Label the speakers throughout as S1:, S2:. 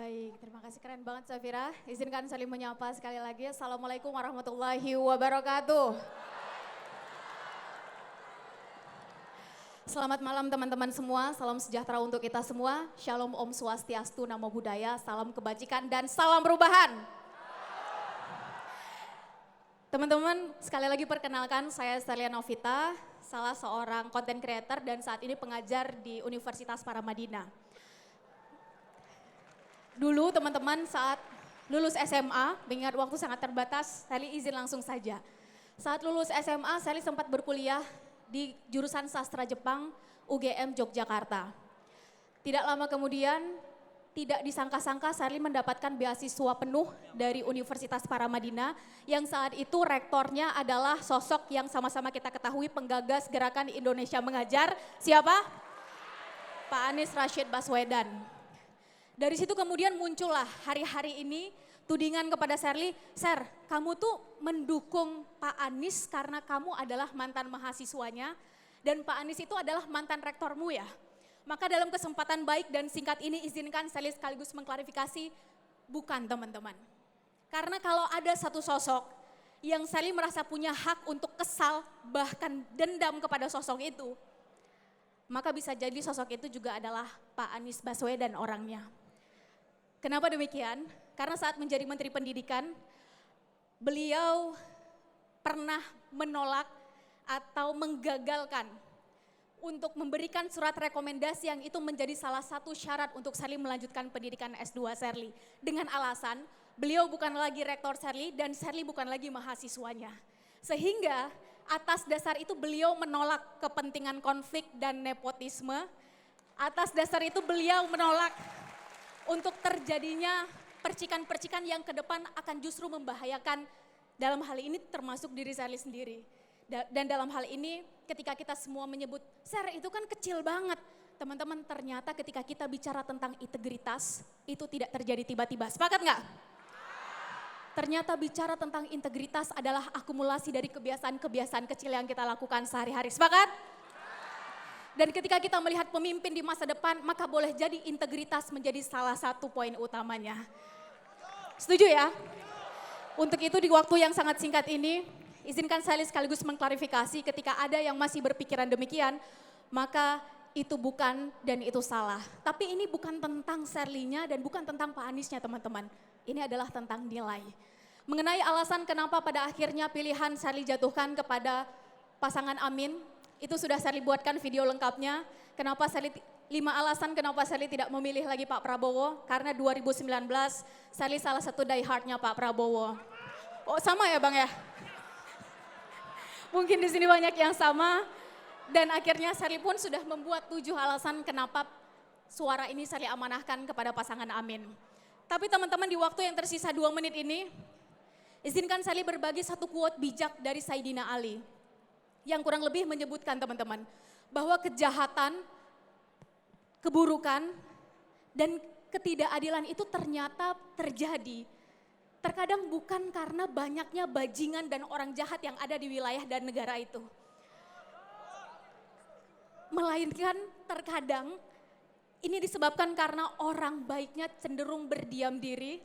S1: Baik, terima kasih, keren banget Safira. Izinkan saling menyapa sekali lagi. Assalamualaikum warahmatullahi wabarakatuh. Selamat malam teman-teman semua, salam sejahtera untuk kita semua. Shalom Om Swastiastu, Namo Buddhaya, salam kebajikan dan salam perubahan. Teman-teman, sekali lagi perkenalkan, saya Stalia Novita, salah seorang content creator dan saat ini pengajar di Universitas Paramadina. Dulu teman-teman saat lulus SMA, mengingat waktu sangat terbatas, Sally izin langsung saja. Saat lulus SMA, Sally sempat berkuliah di jurusan sastra Jepang UGM Yogyakarta. Tidak lama kemudian, tidak disangka-sangka Sally mendapatkan beasiswa penuh dari Universitas Paramadina yang saat itu rektornya adalah sosok yang sama-sama kita ketahui penggagas gerakan Indonesia Mengajar. Siapa? Pak Anies Rashid Baswedan. Dari situ kemudian muncullah hari-hari ini tudingan kepada Sally, Ser, kamu tuh mendukung Pak Anies karena kamu adalah mantan mahasiswanya dan Pak Anies itu adalah mantan rektormu ya. Maka dalam kesempatan baik dan singkat ini izinkan Sally sekaligus mengklarifikasi, bukan teman-teman. Karena kalau ada satu sosok yang Sally merasa punya hak untuk kesal bahkan dendam kepada sosok itu, maka bisa jadi sosok itu juga adalah Pak Anies Baswedan orangnya. Kenapa demikian? Karena saat menjadi Menteri Pendidikan, beliau pernah menolak atau menggagalkan untuk memberikan surat rekomendasi yang itu menjadi salah satu syarat untuk Sally melanjutkan pendidikan S2 Sally. Dengan alasan beliau bukan lagi rektor Sally dan Sally bukan lagi mahasiswanya. Sehingga atas dasar itu beliau menolak kepentingan konflik dan nepotisme. Atas dasar itu beliau menolak untuk terjadinya percikan-percikan yang ke depan akan justru membahayakan dalam hal ini termasuk diri Sally sendiri. Dan dalam hal ini ketika kita semua menyebut, Ser itu kan kecil banget. Teman-teman ternyata ketika kita bicara tentang integritas itu tidak terjadi tiba-tiba. Sepakat nggak? Ternyata bicara tentang integritas adalah akumulasi dari kebiasaan-kebiasaan kecil yang kita lakukan sehari-hari. Sepakat? Dan ketika kita melihat pemimpin di masa depan, maka boleh jadi integritas menjadi salah satu poin utamanya. Setuju ya? Untuk itu di waktu yang sangat singkat ini, izinkan saya sekaligus mengklarifikasi ketika ada yang masih berpikiran demikian, maka itu bukan dan itu salah. Tapi ini bukan tentang Sally-nya dan bukan tentang Pak Aniesnya teman-teman. Ini adalah tentang nilai. Mengenai alasan kenapa pada akhirnya pilihan Sally jatuhkan kepada pasangan Amin, itu sudah Sally buatkan video lengkapnya. Kenapa Sally 5 alasan kenapa Sally tidak memilih lagi Pak Prabowo? Karena 2019 Sally salah satu die hard-nya Pak Prabowo. Oh sama ya Bang ya? Mungkin di sini banyak yang sama. Dan akhirnya Sally pun sudah membuat 7 alasan kenapa suara ini Sally amanahkan kepada pasangan Amin. Tapi teman-teman di waktu yang tersisa 2 menit ini, izinkan Sally berbagi satu quote bijak dari Sayyidina Ali. Yang kurang lebih menyebutkan teman-teman, bahwa kejahatan, keburukan, dan ketidakadilan itu ternyata terjadi. Terkadang bukan karena banyaknya bajingan dan orang jahat yang ada di wilayah dan negara itu. Melainkan terkadang ini disebabkan karena orang baiknya cenderung berdiam diri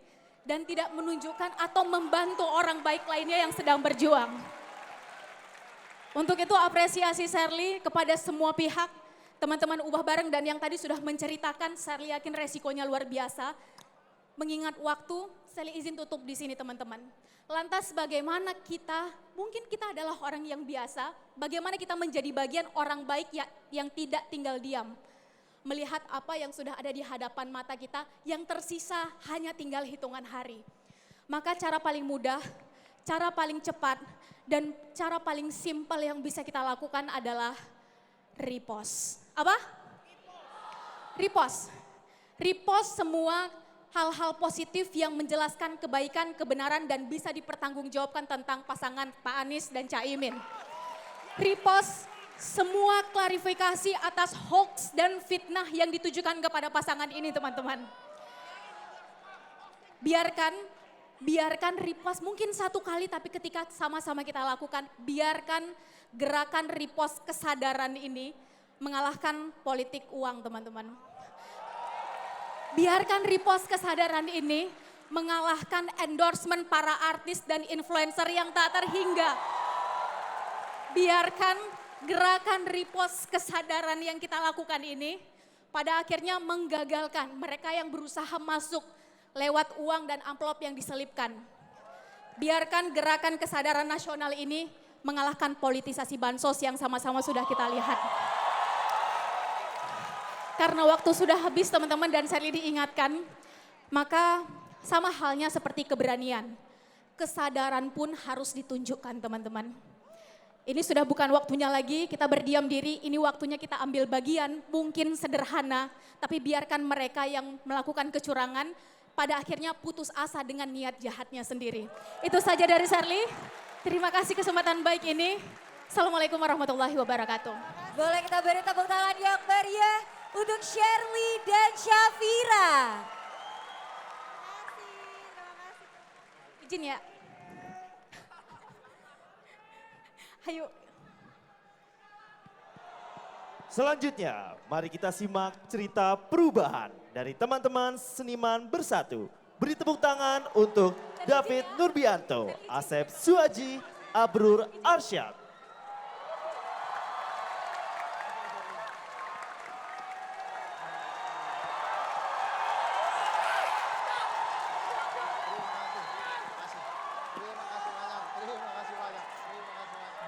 S1: dan tidak menunjukkan atau membantu orang baik lainnya yang sedang berjuang. Untuk itu apresiasi Sally kepada semua pihak, teman-teman ubah bareng dan yang tadi sudah menceritakan, Sally yakin resikonya luar biasa. Mengingat waktu, Sally izin tutup di sini teman-teman. Lantas bagaimana kita, mungkin kita adalah orang yang biasa, bagaimana kita menjadi bagian orang baik yang tidak tinggal diam. Melihat apa yang sudah ada di hadapan mata kita, yang tersisa hanya tinggal hitungan hari. Maka cara paling mudah, cara paling cepat, dan cara paling simpel yang bisa kita lakukan adalah repost. Apa? Repost. Repost semua hal-hal positif yang menjelaskan kebaikan, kebenaran, dan bisa dipertanggungjawabkan tentang pasangan Pak Anies dan Caimin. Repost semua klarifikasi atas hoax dan fitnah yang ditujukan kepada pasangan ini teman-teman. Biarkan repost mungkin 1 kali tapi ketika sama-sama kita lakukan, biarkan gerakan repost kesadaran ini mengalahkan politik uang teman-teman. Biarkan repost kesadaran ini mengalahkan endorsement para artis dan influencer yang tak terhingga. Biarkan gerakan repost kesadaran yang kita lakukan ini pada akhirnya menggagalkan mereka yang berusaha masuk lewat uang dan amplop yang diselipkan. Biarkan gerakan kesadaran nasional ini mengalahkan politisasi bansos yang sama-sama sudah kita lihat. Karena waktu sudah habis teman-teman dan Sherly diingatkan, maka sama halnya seperti keberanian. Kesadaran pun harus ditunjukkan teman-teman. Ini sudah bukan waktunya lagi kita berdiam diri, ini waktunya kita ambil bagian mungkin sederhana, tapi biarkan mereka yang melakukan kecurangan pada akhirnya putus asa dengan niat jahatnya sendiri. Itu saja dari Sherly. Terima kasih kesempatan baik ini. Assalamualaikum warahmatullahi wabarakatuh.
S2: Boleh kita beri tepuk tangan yang meriah untuk Sherly dan Syafira.
S1: Izin ya. Ayo.
S3: Selanjutnya, mari kita simak cerita perubahan dari teman-teman seniman bersatu. Beri tepuk tangan untuk David Nurbianto, Asep Suaji, Abrur Arsyad.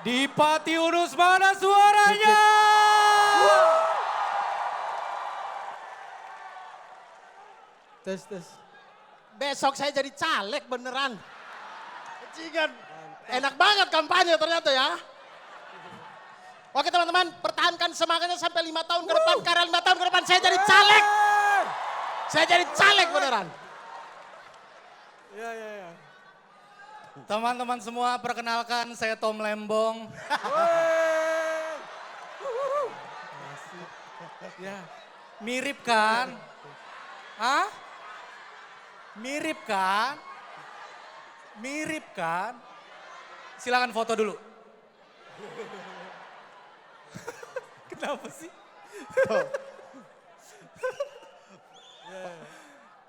S4: Di Pati Unus mana suaranya?
S5: Tes.
S6: Besok saya jadi caleg beneran. Bajingan. Enak banget kampanye ternyata ya. Oke teman-teman, pertahankan semangatnya sampai 5 tahun ke depan. Karena 5 tahun ke depan saya jadi caleg. Saya jadi caleg beneran.
S5: Ya.
S4: Teman-teman semua perkenalkan saya Tom Lembong. Ya, mirip kan? Hah? Mirip kan? Mirip kan? Silakan foto dulu. Kenapa sih?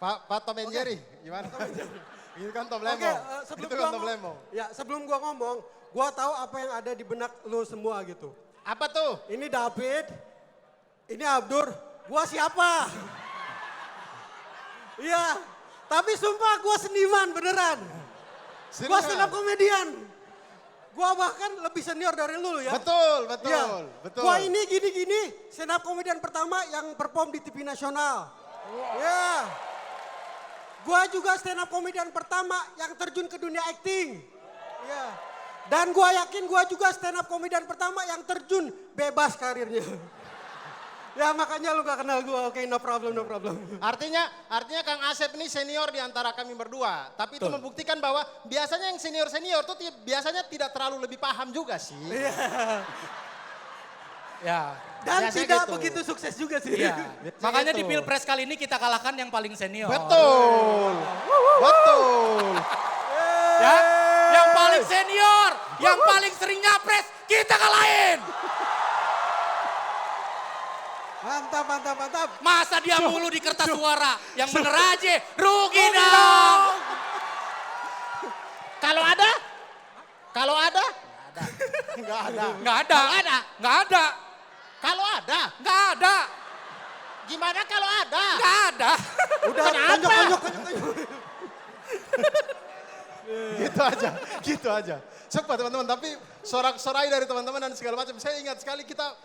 S6: Pak Tom and Jerry, gimana? Itu kan Tom Lembong.
S5: Oke,
S6: Itu kan Tom Lembong.
S5: Ya, sebelum gua ngomong, gua tahu apa yang ada di benak lu semua gitu.
S6: Apa tuh?
S5: Ini David, ini Abdur, gua siapa? Iya, tapi sumpah gua seniman beneran. Gua stand up komedian. Gua bahkan lebih senior dari lu ya.
S6: Betul.
S5: Iya.
S6: Betul.
S5: Gua ini gini, stand up komedian pertama yang perform di TV nasional. Ya. Gua juga stand up komedian pertama yang terjun ke dunia acting. Ya. Dan gua yakin gua juga stand up komedian pertama yang terjun bebas karirnya. Ya makanya lu gak kenal gua, oke no problem.
S6: Artinya Kang Asep ini senior di antara kami berdua. Tapi itu membuktikan bahwa biasanya yang senior tuh biasanya tidak terlalu lebih paham juga sih.
S4: Ya.
S5: Dan
S6: Biasanya
S5: tidak
S6: gitu.
S5: begitu sukses juga sih.
S4: Iya. Makanya di
S6: gitu.
S4: Pilpres kali ini kita kalahkan yang paling senior.
S6: Betul.
S4: Ya, yang paling senior, yang paling sering nyapres, kita kalahin.
S5: Mantap.
S4: Masa dia mulu di kertas suara, yang bener aja, rugi dong.
S6: Kalau ada? Nggak ada.
S4: Nggak ada.
S6: Kalau ada?
S4: Nggak ada.
S6: Gimana kalau ada?
S4: Nggak ada.
S5: Udah
S6: Kenapa?
S5: tonjok.
S6: Gitu aja. Cepat teman-teman, tapi sorak-sorai dari teman-teman dan segala macam. Saya ingat sekali kita,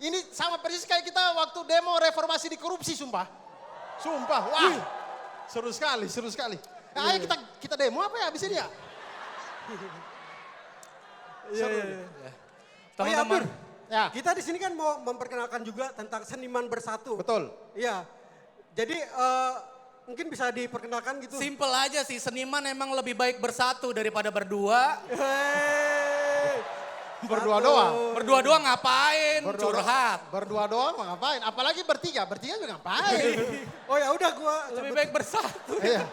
S6: ini sama persis kayak kita waktu demo reformasi di korupsi, sumpah. Wah. Seru sekali. Ayo kita demo apa ya abis ini ya?
S4: Teman-teman,
S6: Ya,
S5: Kita di sini kan mau memperkenalkan juga tentang seniman bersatu.
S6: betul.
S5: Iya. Jadi mungkin bisa diperkenalkan gitu.
S4: simple aja sih, seniman emang lebih baik bersatu daripada berdua.
S6: Berdua doang.
S4: Berdua doang ngapain? Curhat.
S6: Berdua doang mau ngapain? Apalagi bertiga juga ngapain?
S5: Oh ya udah gua
S4: Lebih baik bersatu.
S6: Iya.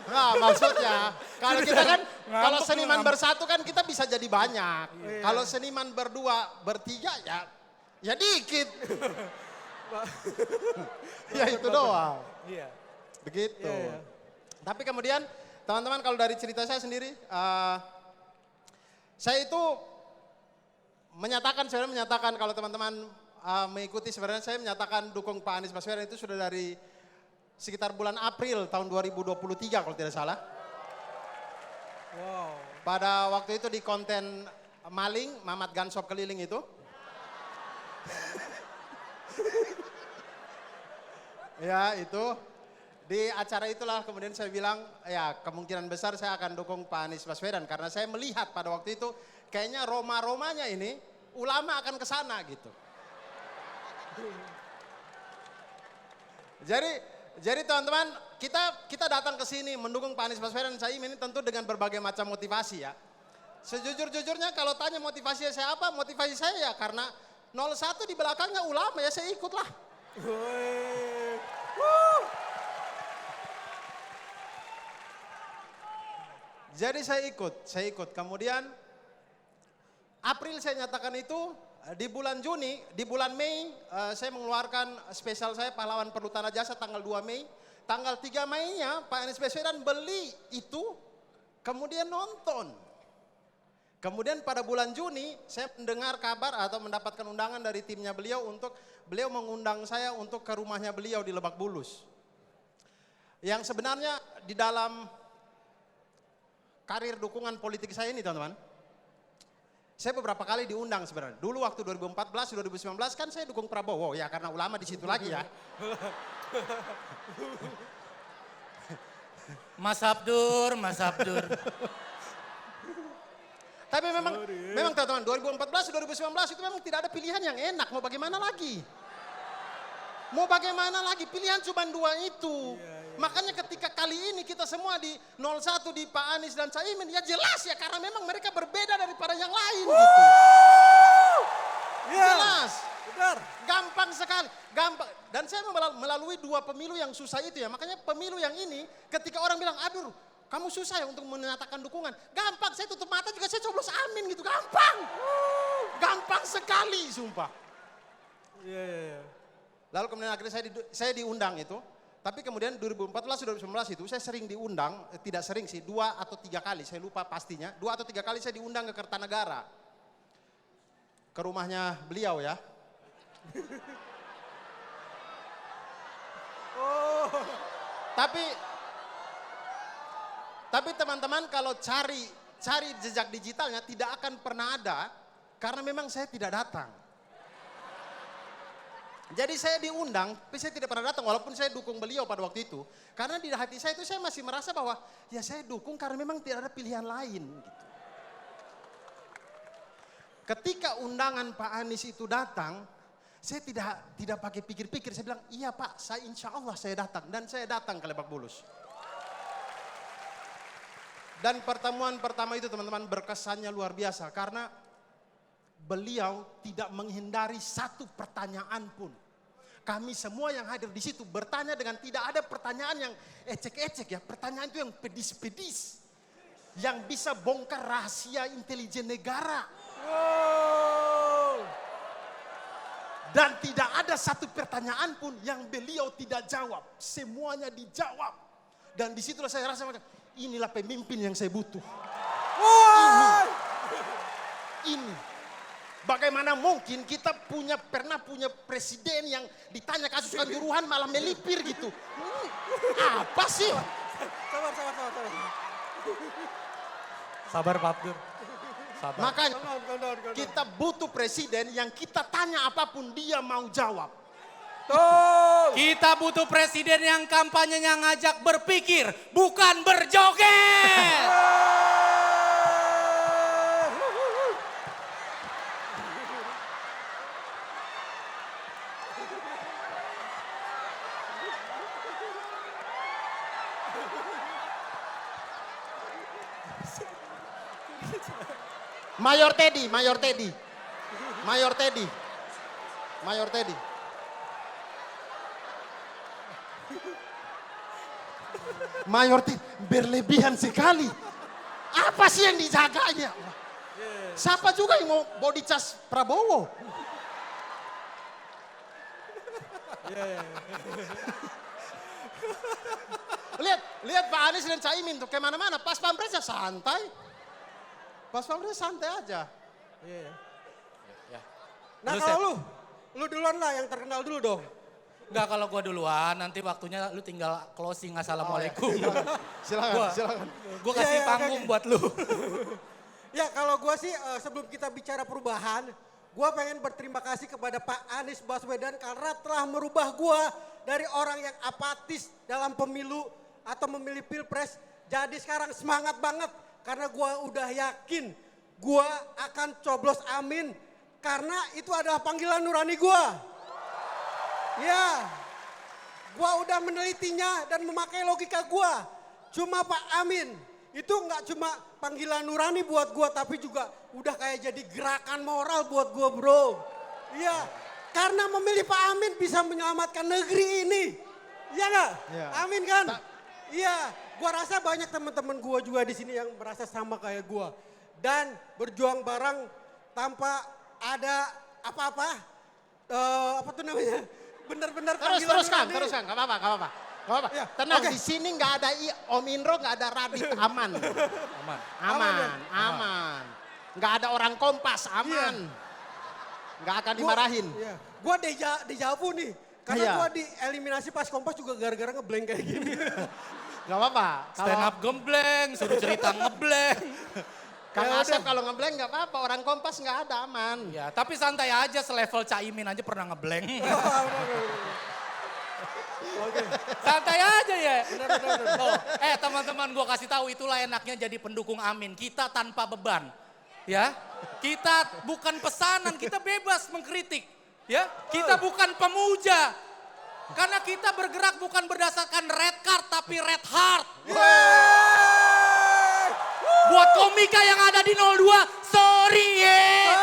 S6: Nggak, maksudnya kalau kita kan, kalau
S4: Ngambek
S6: seniman
S4: lu,
S6: bersatu kan kita bisa jadi banyak. Kalau seniman berdua, bertiga ya dikit. Ya itu doang.
S4: Iya.
S6: Begitu.
S5: Iya.
S6: Tapi kemudian teman-teman kalau dari cerita saya sendiri, saya itu sebenarnya menyatakan kalau teman-teman mengikuti, sebenarnya saya menyatakan dukung Pak Anies Baswedan itu sudah dari sekitar bulan April tahun 2023 kalau tidak salah.
S5: Wow.
S6: Pada waktu itu di konten maling, Mamat Gansop keliling itu. Ya itu, di acara itulah kemudian saya bilang, ya kemungkinan besar saya akan dukung Pak Anies Baswedan. Karena saya melihat pada waktu itu, kayaknya Roma-Romanya ini, ulama akan ke sana gitu. Jadi teman-teman, kita datang ke sini mendukung Pak Anies Baswedan dan Caimin ini tentu dengan berbagai macam motivasi ya. Sejujur-jujurnya kalau tanya motivasi saya apa, motivasi saya ya karena 01 di belakangnya ulama ya saya ikutlah. Jadi saya ikut. Kemudian April saya nyatakan itu, di bulan Juni, di bulan Mei saya mengeluarkan spesial saya Pahlawan Perlu Tanah Jasa tanggal 2 Mei. Tanggal 3 Mei-nya Pak Anies Baswedan beli itu, kemudian nonton. Kemudian pada bulan Juni saya mendengar kabar atau mendapatkan undangan dari timnya beliau untuk beliau mengundang saya untuk ke rumahnya beliau di Lebak Bulus. Yang sebenarnya di dalam karir dukungan politik saya ini teman-teman, saya beberapa kali diundang sebenarnya. Dulu waktu 2014, 2019 kan saya dukung Prabowo ya karena ulama di situ lagi ya.
S4: Mas Abdur.
S6: Tapi memang teman-teman 2014, 2019 itu memang tidak ada pilihan yang enak. Mau bagaimana lagi? Pilihan cuma 2 itu. Makanya ketika kali ini kita semua di 01 di Pak Anies dan Caimin ya jelas ya karena memang mereka berbeda daripada yang lain gitu. Jelas.
S5: Benar.
S6: Gampang sekali. Gampang. Dan saya melalui 2 pemilu yang susah itu ya. Makanya pemilu yang ini ketika orang bilang aduh kamu susah ya untuk menyatakan dukungan. Gampang, saya tutup mata juga saya coblos amin gitu. Gampang. Gampang sekali sumpah.
S5: Iya.
S6: Lalu kemudian akhirnya saya diundang itu. Tapi kemudian 2014-2019 itu saya sering diundang, tidak sering sih, 2 atau 3 kali, saya lupa pastinya. 2 atau 3 kali saya diundang ke Kertanegara. Ke rumahnya beliau ya. Tapi teman-teman kalau cari jejak digitalnya tidak akan pernah ada karena memang saya tidak datang. Jadi saya diundang, tapi saya tidak pernah datang walaupun saya dukung beliau pada waktu itu. Karena di hati saya itu saya masih merasa bahwa ya saya dukung karena memang tidak ada pilihan lain gitu. Ketika undangan Pak Anies itu datang, saya tidak pakai pikir-pikir, saya bilang iya Pak, saya insya Allah saya datang. Dan saya datang ke Lebak Bulus. Dan pertemuan pertama itu teman-teman berkesannya luar biasa karena beliau tidak menghindari satu pertanyaan pun. Kami semua yang hadir di situ bertanya dengan tidak ada pertanyaan yang ecek-ecek ya. Pertanyaan itu yang pedis-pedis. Yang bisa bongkar rahasia intelijen negara. Dan tidak ada satu pertanyaan pun yang beliau tidak jawab. Semuanya dijawab. Dan disitulah saya rasa inilah pemimpin yang saya butuh. Ini. Bagaimana mungkin kita pernah punya presiden yang ditanya kasus kanjuruhan malah melipir gitu. Apa sih?
S5: Sabar.
S4: Sabar Pak Abdur. Sabar.
S6: Makanya kita butuh presiden yang kita tanya apapun dia mau jawab.
S4: Kita butuh presiden yang kampanyenya ngajak berpikir, bukan berjoget.
S6: Mayor Teddy. Mayor Teddy berlebihan sekali. Apa sih yang dijaganya? Siapa juga yang mau body charge Prabowo? lihat Pak Anies dan Caimin tuh kemana-mana. Pas Pampres ya santai. Pas Pampres santai aja.
S5: Iya.
S4: Ya.
S5: Nah
S4: Terus
S5: kalau lu duluan lah yang terkenal dulu dong.
S4: Enggak, kalau gua duluan, nanti waktunya lu tinggal closing. Assalamualaikum.
S6: Silakan.
S4: Gua kasih
S5: Iya,
S4: panggung
S5: oke.
S4: buat lu.
S5: Ya kalau gua sih sebelum kita bicara perubahan, gua pengen berterima kasih kepada Pak Anies Baswedan karena telah merubah gua dari orang yang apatis dalam pemilu atau memilih pilpres. Jadi sekarang semangat banget karena gua udah yakin gua akan coblos amin karena itu adalah panggilan nurani gua. Ya, gua udah menelitinya dan memakai logika gua. Cuma Pak Amin, itu nggak cuma panggilan nurani buat gua, tapi juga udah kayak jadi gerakan moral buat gua bro. Iya, karena memilih Pak Amin bisa menyelamatkan negeri ini. Iya nggak?
S6: Iya.
S5: Amin kan? Iya, gua rasa banyak teman-teman gua juga di sini yang merasa sama kayak gua. Dan berjuang bareng tanpa ada apa-apa. Apa tuh namanya? Bener-bener
S6: Teruskan,
S5: nurani.
S6: gak apa-apa.
S5: Ya,
S6: Tenang,
S5: oke.
S6: di sini nggak ada Om Indro, nggak ada Radit, aman. Aman. Nggak ada orang Kompas, aman. Nggak akan dimarahin.
S5: Iya. Gua dejavu nih. Karena
S6: Iya.
S5: gua dieliminasi pas Kompas juga gara-gara ngeblank kayak gini.
S6: Nggak apa-apa.
S4: Stand up gembleng, suruh cerita ngebleng.
S6: Kang
S5: Ya
S6: Asep
S5: udah.
S6: kalau ngeblank nggak apa-apa, orang Kompas nggak ada, aman.
S4: Ya, tapi santai aja, selevel Caimin aja pernah ngebleng. Santai aja ya. Oh, teman-teman gua kasih tahu itulah enaknya jadi pendukung Amin. Kita tanpa beban. Ya. Kita bukan pesanan, kita bebas mengkritik. Ya, kita bukan pemuja. Karena kita bergerak bukan berdasarkan red card tapi red heart. Buat komika yang ada di 02, sorry ya.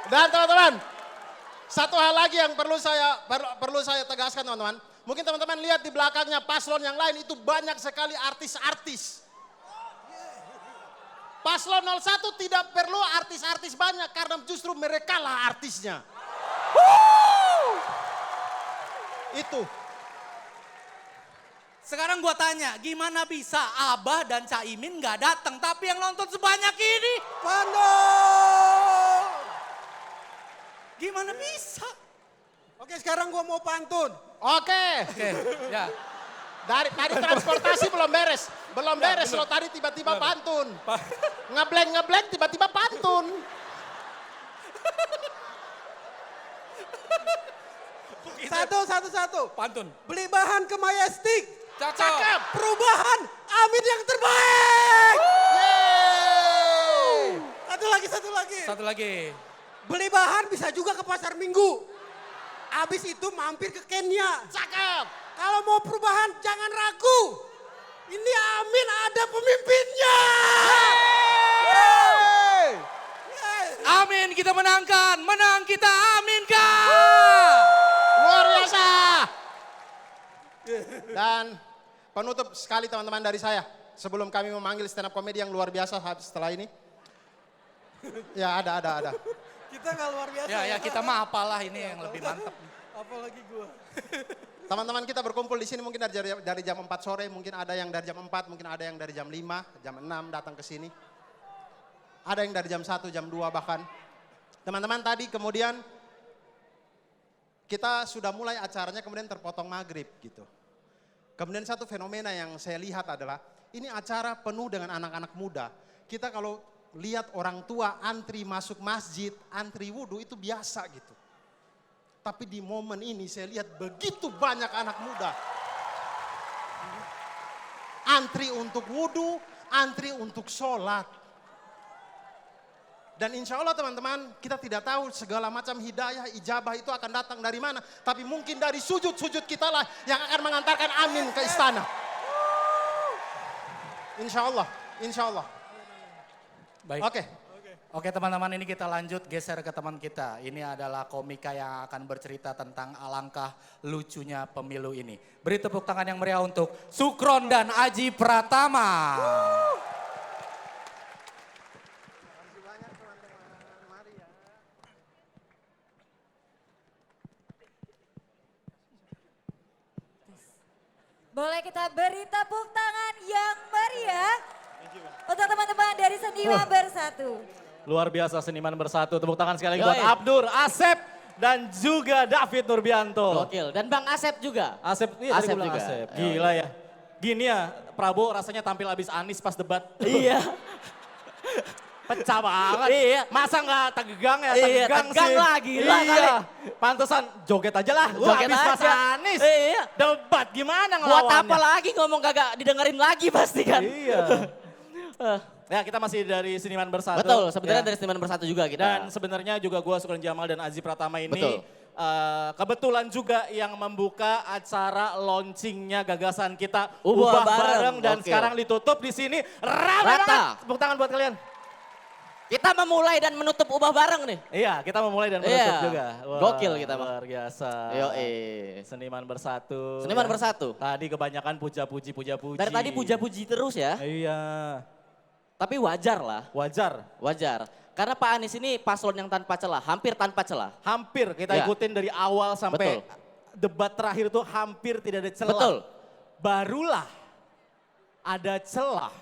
S6: Dan teman-teman, satu hal lagi yang perlu saya tegaskan teman-teman. Mungkin teman-teman lihat di belakangnya paslon yang lain itu banyak sekali artis-artis. Paslon 01 tidak perlu artis-artis banyak karena justru mereka lah artisnya. Itu.
S4: Sekarang gua tanya, gimana bisa Abah dan Caimin nggak datang tapi yang nonton sebanyak ini?
S5: Pandong!
S4: Gimana bisa?
S5: Oke sekarang gua mau pantun.
S6: Oke.
S4: Oke, ya.
S6: Dari tadi transportasi belum beres. Belum beres lo tadi tiba-tiba pantun. Ngebleng tiba-tiba pantun.
S5: Satu.
S4: Pantun.
S5: Beli bahan ke Majestic.
S4: Cakep.
S5: Perubahan Amin yang terbaik.
S6: Yeay.
S5: Satu lagi.
S4: Satu lagi.
S5: Beli bahan bisa juga ke pasar Minggu. Abis itu mampir ke Kenya.
S6: Cakep.
S5: Kalau mau perubahan jangan ragu. Ini Amin ada pemimpinnya.
S6: Yeay.
S4: Amin kita menangkan. Menang kita aminkan.
S6: Luar biasa. Dan penutup sekali teman-teman dari saya. Sebelum kami memanggil stand up comedy yang luar biasa setelah ini. Ya ada.
S5: Kita nggak luar biasa.
S4: Ya kita mah apalah ini yang lebih mantap.
S5: Apalagi gua.
S6: Teman-teman kita berkumpul di sini mungkin dari jam 4 sore, mungkin ada yang dari jam 4, mungkin ada yang dari jam 5, jam 6 datang ke sini. Ada yang dari jam 1, jam 2 bahkan. Teman-teman tadi kemudian kita sudah mulai acaranya kemudian terpotong maghrib gitu. Kemudian satu fenomena yang saya lihat adalah ini acara penuh dengan anak-anak muda. Kita kalau lihat orang tua antri masuk masjid, antri wudhu itu biasa gitu. Tapi di momen ini saya lihat begitu banyak anak muda. Antri untuk wudhu, antri untuk sholat. Dan insya Allah teman-teman kita tidak tahu segala macam hidayah, ijabah itu akan datang dari mana. Tapi mungkin dari sujud-sujud kita lah yang akan mengantarkan Amin ke istana. Insya Allah.
S4: Baik. Oke teman-teman ini kita lanjut geser ke teman kita. Ini adalah komika yang akan bercerita tentang alangkah lucunya pemilu ini. Beri tepuk tangan yang meriah untuk Sukron dan Aji Pratama.
S2: Boleh kita beri tepuk tangan yang meriah untuk teman-teman dari Seniman Bersatu.
S7: Luar biasa Seniman Bersatu. Tepuk tangan sekali lagi buat
S8: Yoi.
S7: Abdur, Asep, dan juga David Nurbianto.
S8: Gokil. Dan Bang Asep juga.
S7: Asep, iya tadi
S8: Asep
S7: gua bilang
S8: juga.
S7: Asep. Gila ya. Gini ya, Prabowo rasanya tampil abis Anies pas debat.
S8: Iya.
S7: Pecah banget.
S8: Iya.
S7: Masa nggak tegang ya?
S8: Iya,
S7: Tegang
S8: tegang
S7: sih.
S8: lah, gila
S7: Iya.
S8: kali.
S7: Pantesan joget aja lah. Wah,
S8: Joget
S7: habis pas
S8: aja.
S7: Anies.
S8: Iya.
S7: Debat gimana
S8: Buat
S7: ngelawannya?
S8: apa lagi ngomong kagak didengerin lagi pasti kan.
S7: Iya. Ya kita masih dari Seniman Bersatu.
S8: Betul, sebenarnya
S7: ya.
S8: dari Seniman Bersatu juga kita.
S7: Dan sebenarnya juga gue Sukron Jamal dan Aziz Pratama ini
S8: Betul.
S7: Kebetulan juga yang membuka acara launchingnya gagasan kita
S8: Ubah
S7: Ubah
S8: Bareng.
S7: Bareng dan
S8: Gokil.
S7: sekarang ditutup di sini rame
S8: Rata.
S7: banget. Tepuk tangan buat kalian.
S8: Kita memulai dan menutup Ubah Bareng nih.
S7: Iya, kita memulai dan menutup
S8: Iya.
S7: juga.
S8: Gokil kita, Bang.
S7: Luar biasa.
S8: Yoi.
S7: Seniman Bersatu.
S8: Seniman
S7: ya.
S8: Bersatu.
S7: Tadi kebanyakan puja-puji.
S8: Dari tadi puja-puji terus ya.
S7: Iya.
S8: Tapi wajar lah,
S7: Wajar.
S8: wajar. Karena Pak Anies ini paslon yang tanpa celah, hampir tanpa celah.
S7: Hampir kita
S8: Ya.
S7: ikutin dari awal sampai
S8: Betul.
S7: debat terakhir itu hampir tidak ada celah.
S8: Betul.
S7: Barulah ada celah.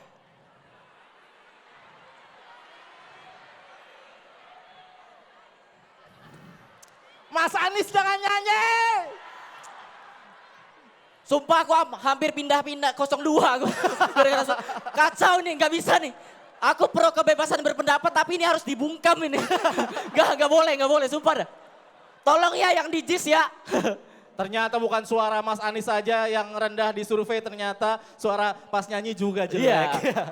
S7: Mas Anies jangan nyanyi.
S8: Sumpah aku hampir pindah-pindah 02 aku. Gara-gara kacau nih, nggak bisa nih. Aku pro kebebasan berpendapat tapi ini harus dibungkam ini. Nggak boleh, sumpah dah. Tolong ya yang di JIS ya.
S7: Ternyata bukan suara Mas Anies saja yang rendah di survei, ternyata suara pas nyanyi juga jelek.
S8: Iya.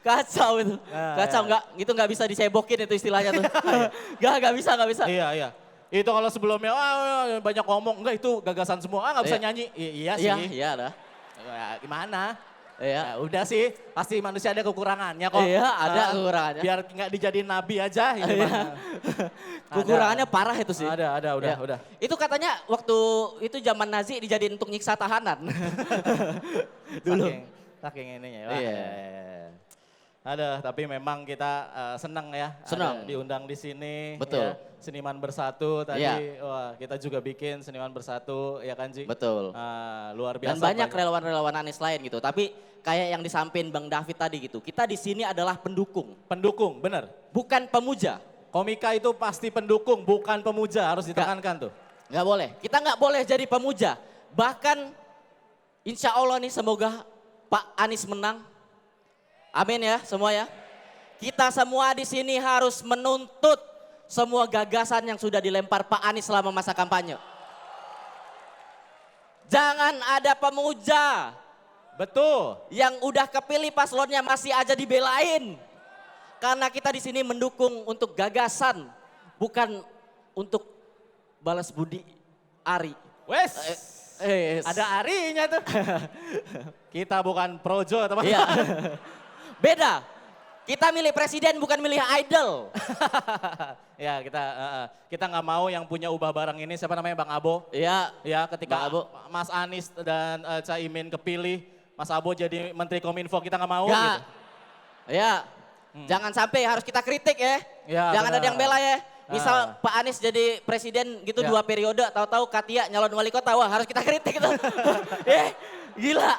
S8: Kacau itu.
S7: Ya,
S8: Kacau,
S7: ya.
S8: nggak bisa disebokin itu istilahnya tuh. Nggak bisa.
S7: Iya. Itu kalau sebelumnya banyak ngomong, enggak itu gagasan semua, nggak bisa
S8: Iya.
S7: nyanyi. Iya sih.
S8: Iya dah.
S7: Ya, gimana?
S8: Iya.
S7: Ya, udah sih, pasti manusia ada kekurangannya kok.
S8: Iya, ada
S7: Ah,
S8: kekurangannya.
S7: Biar nggak dijadiin nabi aja. Gitu,
S8: Iya.
S7: Bang.
S8: Kekurangannya parah itu sih.
S7: Ada,
S8: Ya.
S7: udah.
S8: Itu katanya waktu itu zaman Nazi dijadiin untuk nyiksa tahanan. Dulu.
S7: Saking ininya.
S8: Iya.
S7: Ada, tapi memang kita senang ya.
S8: Senang.
S7: Ada diundang di sini.
S8: Betul.
S7: Ya. Seniman Bersatu tadi,
S8: Iya.
S7: wah kita juga bikin Seniman Bersatu, ya kan Ji?
S8: Betul.
S7: Luar biasa.
S8: Dan banyak relawan-relawan Anies lain gitu. Tapi kayak yang disampaikan Bang David tadi gitu. Kita di sini adalah pendukung,
S7: Pendukung, benar.
S8: bukan pemuja.
S7: Komika itu pasti pendukung, bukan pemuja, harus ditekankan tuh.
S8: Nggak boleh. Kita nggak boleh jadi pemuja. Bahkan insya Allah nih semoga Pak Anies menang. Amin ya semua ya. Kita semua di sini harus menuntut semua gagasan yang sudah dilempar Pak Anies selama masa kampanye. Jangan ada pemuja
S7: Betul.
S8: yang udah kepilih paslonnya masih aja dibelain. Karena kita di sini mendukung untuk gagasan, bukan untuk balas budi Ari.
S7: Wes,
S8: Ada
S7: ada arinya tuh. Kita bukan projo, teman.
S8: Iya. Beda. Kita milih presiden bukan milih idol.
S7: Ya kita nggak mau yang punya Ubah Bareng ini, siapa namanya, Bang Abo.
S8: Iya.
S7: Ya ketika
S8: Bang Abo.
S7: Mas Anies dan Caimin kepilih, Mas Abo jadi Menteri Kominfo, kita nggak mau
S8: Nggak.
S7: gitu.
S8: Ya. Jangan sampai harus kita kritik ya.
S7: Ya,
S8: Jangan ada
S7: benar.
S8: yang bela ya. Misal
S7: Ah.
S8: Pak Anies jadi presiden gitu
S7: Ya.
S8: 2 periode, tahu-tahu Katia nyalon wali kota, wah harus kita kritik itu. Gila.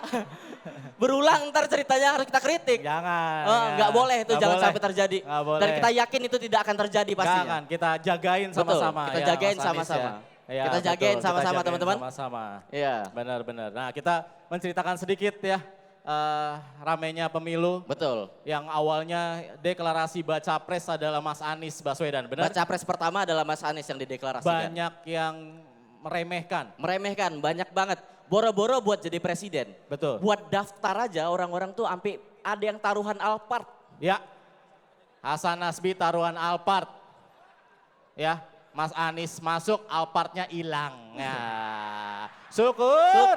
S8: Berulang ntar ceritanya harus kita kritik.
S7: Jangan.
S8: Oh,
S7: ya.
S8: nggak boleh itu,
S7: Nggak
S8: jangan
S7: boleh.
S8: sampai terjadi.
S7: Nggak boleh.
S8: Dan kita yakin itu tidak akan terjadi pastinya.
S7: Jangan, kita jagain
S8: Betul,
S7: sama-sama.
S8: kita
S7: ya,
S8: jagain
S7: Mas Anies
S8: sama-sama.
S7: Ya,
S8: Kita jagain
S7: betul,
S8: sama-sama,
S7: jagain
S8: teman-teman.
S7: Sama-sama.
S8: Iya.
S7: Benar-benar. Nah kita menceritakan sedikit ya ramenya pemilu.
S8: Betul.
S7: Yang awalnya deklarasi baca pres adalah Mas Anies Baswedan, benar?
S8: Baca pres pertama adalah Mas Anies yang dideklarasikan.
S7: Banyak yang meremehkan.
S8: Meremehkan, banyak banget. Boro-boro buat jadi presiden.
S7: Betul.
S8: Buat daftar aja orang-orang tuh sampai ada yang taruhan Alphard.
S7: Ya, Hasan Nasbi taruhan Alphard. Ya, Mas Anies masuk, Alphardnya hilang. Ya, syukur.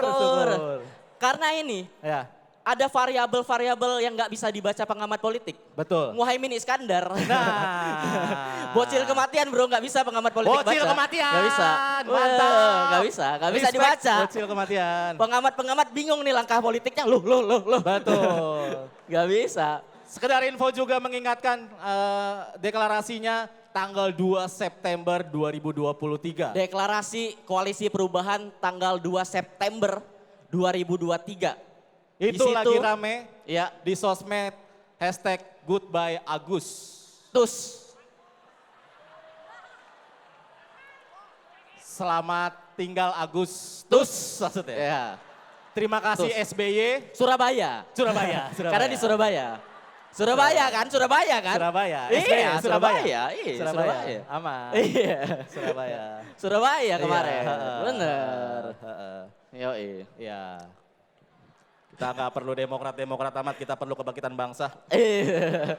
S8: Karena ini
S7: Ya,
S8: ada variabel-variabel yang nggak bisa dibaca pengamat politik.
S7: betul.
S8: Muhaimin Iskandar.
S7: Nah,
S8: Bocil kematian bro, nggak bisa pengamat politik
S7: Bocil
S8: baca.
S7: kematian.
S8: Nggak bisa.
S7: Mantap.
S8: Nggak bisa
S7: Respect,
S8: dibaca.
S7: Bocil kematian.
S8: Pengamat-pengamat bingung nih langkah politiknya. Loh.
S7: Betul.
S8: Nggak bisa.
S7: Sekedar info juga mengingatkan deklarasinya tanggal 2 September 2023.
S8: Deklarasi Koalisi Perubahan tanggal 2 September 2023. Di
S7: Itu
S8: situ-
S7: lagi rame
S8: Ya,
S7: di sosmed hashtag Goodbye Agus.
S8: tus.
S7: Selamat tinggal Agustus maksudnya.
S8: Ya.
S7: Terima kasih
S8: Tus.
S7: SBY.
S8: Surabaya.
S7: Surabaya.
S8: Karena di Surabaya. Surabaya kan? Surabaya kan?
S7: Surabaya.
S8: Iya,
S7: SBY,
S8: Surabaya. Iya,
S7: Surabaya.
S8: Surabaya.
S7: Aman.
S8: Iya.
S7: Surabaya.
S8: Surabaya kemarin.
S7: Iya, heeh.
S8: Bener.
S7: Heeh.
S8: Yoi.
S7: Iya. Kita nggak perlu demokrat amat, kita perlu kebangkitan bangsa.
S8: Iya.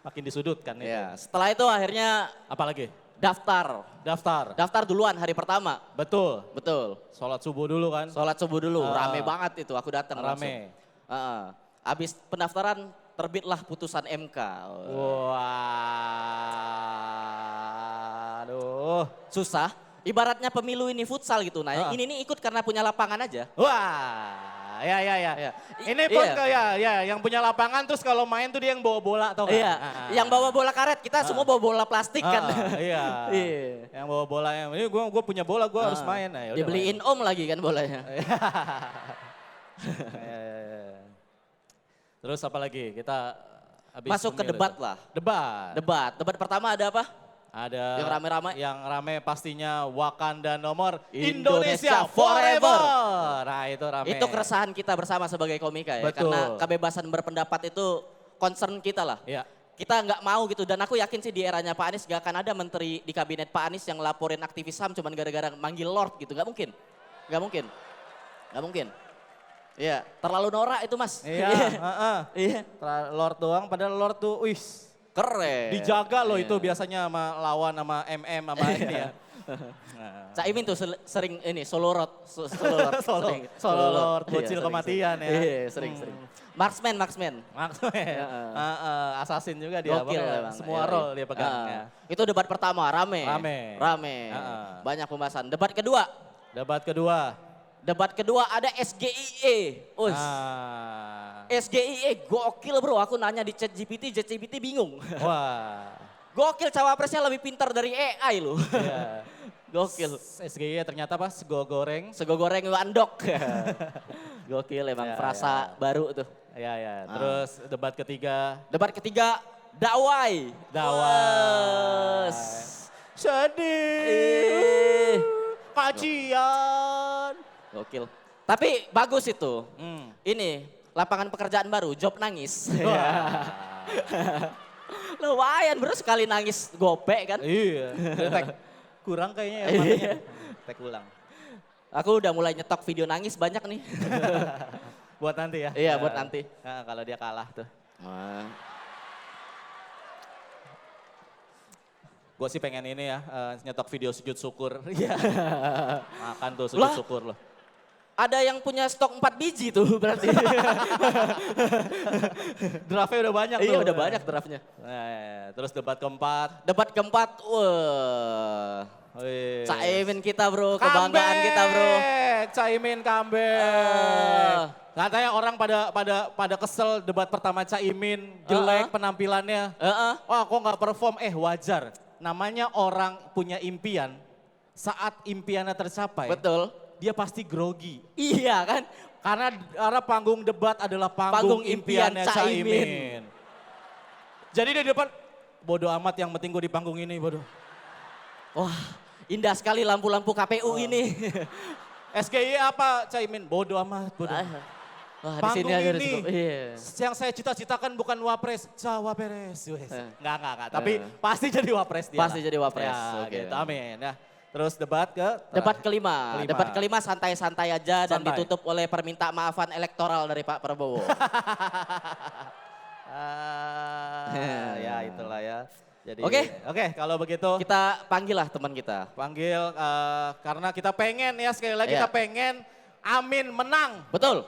S7: Makin disudutkan itu.
S8: Ya, setelah itu akhirnya
S7: Apalagi?
S8: daftar.
S7: Daftar.
S8: Daftar duluan hari pertama.
S7: Betul.
S8: Betul.
S7: Sholat subuh dulu kan.
S8: Sholat subuh dulu,
S7: Ah.
S8: rame banget itu, aku datang langsung.
S7: Rame.
S8: Habis pendaftaran terbitlah putusan MK.
S7: Waduh.
S8: Susah, ibaratnya pemilu ini futsal gitu. Nah, ini nih ikut karena punya lapangan aja.
S7: Wah, ya.
S8: Ya.
S7: Ini pun
S8: Iya.
S7: kayak ya yang punya lapangan terus kalau main tuh dia yang bawa bola tau nggak?
S8: Iya, yang bawa bola karet, kita semua bawa bola plastik kan.
S7: Iya.
S8: Iya.
S7: Yang bawa bola yang ini gue punya bola gue harus main. Nah, yaudah
S8: Dibeliin om lagi kan bolanya.
S7: main. Iya. Terus apa lagi? Kita habis
S8: Masuk ke
S7: pemilu
S8: debat
S7: tuh.
S8: lah.
S7: Debat.
S8: Debat pertama ada apa?
S7: Ada
S8: Yang rame-rame?
S7: Yang rame pastinya Wakanda nomor
S8: Indonesia
S7: Indonesia Forever.
S8: Forever.
S7: Nah itu rame.
S8: Itu keresahan kita bersama sebagai komika ya.
S7: Betul.
S8: Karena kebebasan berpendapat itu concern kita lah.
S7: Iya.
S8: Kita nggak mau gitu, dan aku yakin sih di eranya Pak Anies gak akan ada menteri di kabinet Pak Anies yang laporin aktivis HAM cuman gara-gara manggil Lord gitu, nggak mungkin. Nggak mungkin. Nggak mungkin. Iya, terlalu norak itu mas.
S7: Iya,
S8: Iya.
S7: Lord doang, padahal Lord tuh, wih,
S8: Keren.
S7: dijaga loh
S8: Iya.
S7: itu biasanya sama lawan sama MM sama ini ya. Nah.
S8: Caimin tuh sering ini solo Lord. Solo Lord. sering.
S7: Solo Lord,
S8: Iya,
S7: bocil
S8: sering,
S7: kematian
S8: sering.
S7: ya.
S8: Iya, sering. Marksman.
S7: Maksudnya, assassin juga dia,
S8: Gokil
S7: pokoknya
S8: emang.
S7: semua
S8: Iya,
S7: role
S8: iya.
S7: dia pegang. Ya.
S8: Itu debat pertama, rame.
S7: Rame.
S8: Banyak pembahasan. Debat kedua.
S7: Debat kedua.
S8: Debat kedua ada SGIE. Us. SGIE gokil bro, aku nanya di ChatGPT bingung.
S7: Wah.
S8: Gokil, cawapresnya lebih pintar dari AI loh.
S7: Iya.
S8: Gokil.
S7: SGY ternyata apa? Sego goreng.
S8: Sego goreng wandok. Gokil emang
S7: Ya,
S8: frasa baru tuh.
S7: Ya. Terus debat ketiga.
S8: Debat ketiga, dakwai.
S7: Dawai.
S8: Wes.
S7: Sedih. Kajian.
S8: Gokil. Tapi bagus itu.
S7: Hmm.
S8: Ini lapangan pekerjaan baru, job nangis.
S7: Wah.
S8: Lumayan bro, sekali nangis gopek kan.
S7: Iya. Tek kurang kayaknya ya matanya. Tek ulang.
S8: Aku udah mulai nyetok video nangis banyak nih.
S7: Buat nanti ya.
S8: Iya, buat nanti.
S7: Nah, kalau dia kalah tuh. Gue sih pengen ini ya, nyetok video sujud syukur. Iya. Makan tuh sujud
S8: Lah.
S7: syukur loh.
S8: Ada yang punya stok 4 biji tuh berarti.
S7: Draftnya udah banyak tuh.
S8: Iya udah banyak draftnya.
S7: Nah, terus debat keempat.
S8: Debat keempat, wah.
S7: Wih.
S8: Caimin kita bro, kebanggaan kita bro.
S7: Caimin comeback. Katanya orang pada kesel debat pertama Caimin, jelek penampilannya. Wah kok nggak perform, wajar. Namanya orang punya impian, saat impiannya tercapai,
S8: Betul.
S7: dia pasti grogi.
S8: Iya kan?
S7: Karena panggung debat adalah
S8: Panggung
S7: panggung
S8: impian
S7: impiannya
S8: Caimin.
S7: Caimin. Jadi di depan, bodoh amat yang penting gue di panggung ini, bodoh.
S8: Wah indah sekali lampu-lampu KPU ini.
S7: SGY apa Caimin? Bodoh amat, bodoh.
S8: Wah di
S7: Panggung
S8: sini aja
S7: ini,
S8: Iya.
S7: yang saya cita-citakan bukan wapres, cawapres. Enggak. Tapi
S8: Eh.
S7: pasti jadi wapres dia.
S8: Pasti jadi wapres,
S7: Ya,
S8: oke.
S7: gitu, amin. Ya. Terus debat ke?
S8: Debat kelima. Debat kelima santai-santai aja dan
S7: Santai.
S8: ditutup oleh permintaan maafan elektoral dari Pak Prabowo.
S7: Ya itulah ya. Jadi,
S8: Oke.
S7: kalau begitu
S8: Kita panggil lah teman kita.
S7: panggil karena kita pengen ya sekali lagi
S8: Iya.
S7: kita pengen Amin menang.
S8: Betul.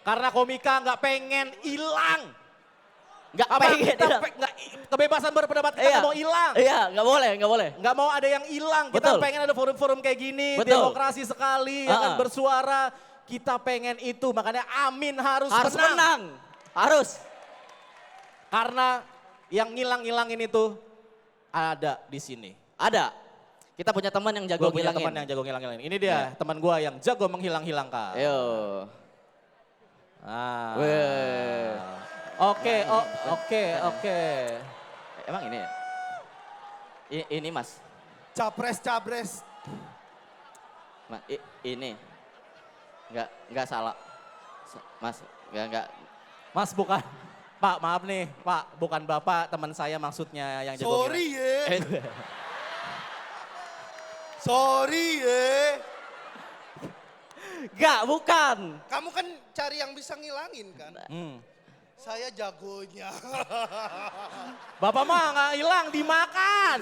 S7: Karena komika nggak pengen hilang.
S8: Nggak
S7: Apa
S8: pengen.
S7: kita kebebasan berpendapat kita nggak mau hilang.
S8: Iya, nggak boleh.
S7: Nggak mau ada yang hilang. Kita
S8: Betul.
S7: pengen ada forum-forum kayak gini,
S8: Betul.
S7: demokrasi sekali, ya kan, bersuara. Kita pengen itu, makanya Amin harus menang.
S8: Harus.
S7: Karena yang ngilang-ngilangin itu ada di sini.
S8: Ada. Kita punya teman yang jago
S7: Gue punya
S8: ngilangin.
S7: teman yang jago ngilang-ngilangin. Ini dia teman gue yang jago menghilang-hilangkan.
S8: Ayo.
S7: Ah.
S8: Weh.
S7: Oke, oke.
S8: Emang ini ya? Ini Mas.
S6: Capres.
S8: Ini. Enggak salah. Mas, enggak.
S7: Mas bukan. Pak, maaf nih, Pak, bukan Bapak, teman saya maksudnya yang jago
S6: Sorry
S7: ngilang.
S6: ya. Sorry ya.
S8: Enggak, bukan.
S6: Kamu kan cari yang bisa ngilangin kan?
S7: Hmm.
S6: Saya jagonya.
S7: Bapak mah nggak hilang, dimakan.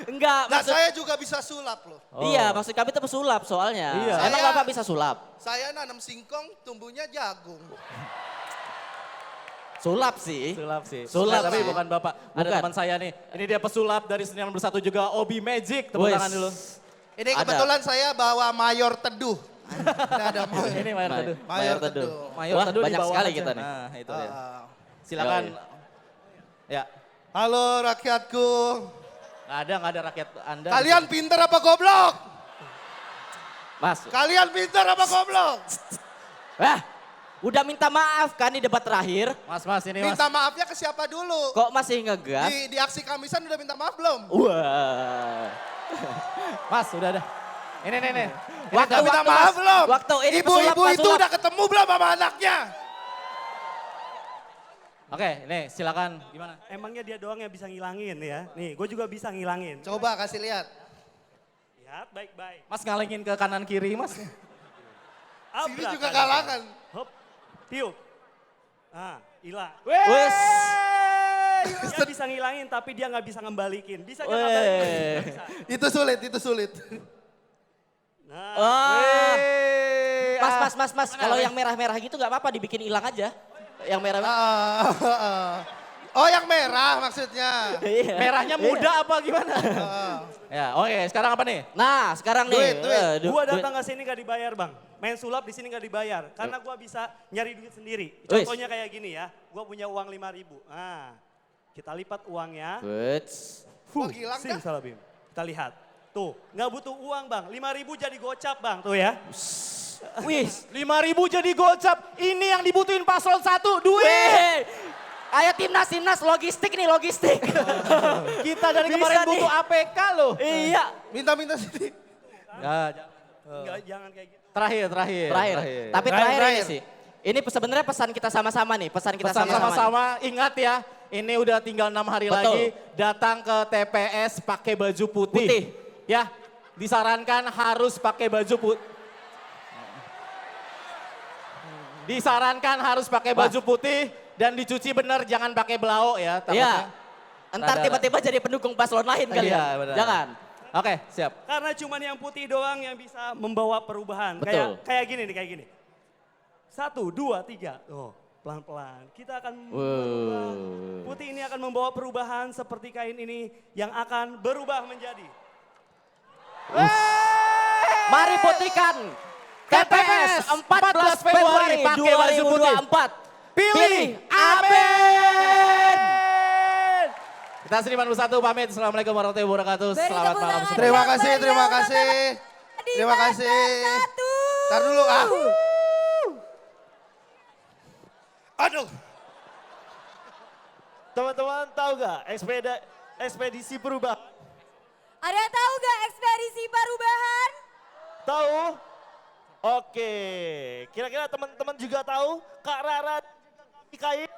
S8: Enggak,
S6: Nah
S8: maksud
S6: saya juga bisa sulap loh.
S8: Iya, maksud kami itu pesulap soalnya.
S7: Iya.
S8: Emang
S6: Saya-
S8: Bapak bisa sulap?
S6: Saya nanam singkong, tumbuhnya jagung.
S8: Sulap sih.
S7: Sulap sih.
S8: Sulap
S7: Tapi
S8: sih.
S7: bukan Bapak. Ada
S8: Bukan.
S7: teman saya nih. Ini dia pesulap dari Seniman Bersatu juga, Obi Magic. Tepuk
S8: Wes.
S7: tangan dulu.
S6: Ini
S8: Ada.
S6: kebetulan saya bawa mayor teduh. Ini ada mayor.
S7: Ini Mayor Teduh.
S6: Mayor teduh.
S7: Mayor
S8: Wah,
S7: Teduh di
S8: banyak
S7: bawah
S8: sekali
S7: aja.
S8: kita nih.
S7: Nah, itu dia.
S6: Ah.
S7: Silakan.
S8: Yoi.
S7: Ya.
S6: Halo rakyatku.
S7: Nggak ada rakyat Anda.
S6: Kalian pinter apa goblok?
S8: Mas,
S6: Kalian pinter apa goblok?
S8: udah minta maaf kan di debat terakhir.
S7: Mas, ini Mas.
S6: Minta maafnya ke siapa dulu?
S8: Kok masih ngegas?
S6: Di aksi Kamisan udah minta maaf belum?
S8: Wah.
S7: Mas, udah ada. Ini.
S6: Udah minta maaf belum?
S8: Waktu ini
S6: Ibu-ibu
S8: pesulap,
S6: itu
S8: pesulap.
S6: udah ketemu belum sama anaknya?
S7: Oke, ini silakan. Gimana?
S9: Emangnya dia doang yang bisa ngilangin ya? Nih, gue juga bisa ngilangin.
S6: Coba kasih lihat.
S9: Lihat baik-baik.
S7: Mas ngalengin ke kanan kiri, Mas.
S6: Sini
S9: Abrak
S6: juga
S9: kan.
S6: kalangan.
S9: Hop, tiup. Nah, hilang.
S8: Wes.
S9: Dia bisa ngilangin tapi dia nggak bisa ngembalikin. Bisa nggak
S8: Weh.
S9: ngembalikin? Nggak bisa.
S6: Itu sulit.
S9: Nah,
S8: Wah.
S7: Ah.
S8: Mas. Kalau yang merah-merah gitu nggak apa-apa dibikin hilang aja. Yang merah.
S6: Oh yang merah maksudnya.
S8: Iya.
S7: Merahnya muda apa gimana? Ya, oke. Sekarang apa nih?
S8: Nah, sekarang nih.
S6: Duit.
S9: gua datang ke sini nggak dibayar bang. Main sulap di sini nggak dibayar. Karena gua bisa nyari duit sendiri.
S8: Wis.
S9: Contohnya kayak gini ya. Gua punya uang 5.000. Nah, kita lipat uangnya.
S8: Wets.
S6: Oh, hilang
S9: Sim
S6: kah?
S9: salah Bim. Kita lihat. Tuh, nggak butuh uang bang. 5.000 jadi gocap bang. Tuh ya.
S8: Wih.
S7: 5.000 jadi gocap. Ini yang dibutuhin paslon 1, duit.
S8: Wih. Ayo timnas logistik nih logistik.
S7: Kita dari
S8: Bisa
S7: kemarin
S8: nih.
S7: butuh APK loh.
S8: Iya.
S6: Minta sini.
S7: Ya,
S9: Nggak, jangan kayak gitu.
S7: terakhir.
S8: Terakhir. Tapi terakhir ini sih. Ini sebenarnya pesan kita sama-sama nih. Pesan kita
S7: Pesan
S8: sama-sama.
S7: sama-sama, ingat ya. Ini udah tinggal 6 hari
S8: Betul.
S7: lagi. Datang ke TPS pakai baju putih.
S8: Putih.
S7: Ya, disarankan harus pakai baju putih. Disarankan harus pakai baju putih dan dicuci bener, jangan pakai belau ya.
S8: Iya. Entar
S7: Ada.
S8: tiba-tiba jadi pendukung paslon lain kali
S7: Iya,
S8: ya.
S7: benar.
S8: Jangan.
S7: Oke, siap.
S9: Karena cuman yang putih doang yang bisa membawa perubahan.
S8: Betul.
S9: Kayak gini nih, kayak gini. 1, 2, 3. Oh, pelan-pelan. Kita akan berubah. Putih ini akan membawa perubahan seperti kain ini yang akan berubah menjadi.
S8: Mari putihkan. TPS 14 Februari
S7: pakai baju putih.
S8: 2024.
S7: Pilih Amin. Kita Seniman Bersatu pamit. Assalamualaikum warahmatullahi wabarakatuh.
S2: Beri
S7: Selamat
S2: tepuk
S7: malam
S2: tangan.
S7: semua.
S6: Terima kasih.
S2: Di
S6: Terima kasih.
S2: Bersatu.
S6: Ntar dulu Aduh.
S3: Teman-teman tahu gak ekspedisi perubahan?
S2: Ada yang tahu gak ekspedisi perubahan?
S3: Tahu? Oke, kira-kira teman-teman juga tahu Kak Rara dan juga Kak Mikail?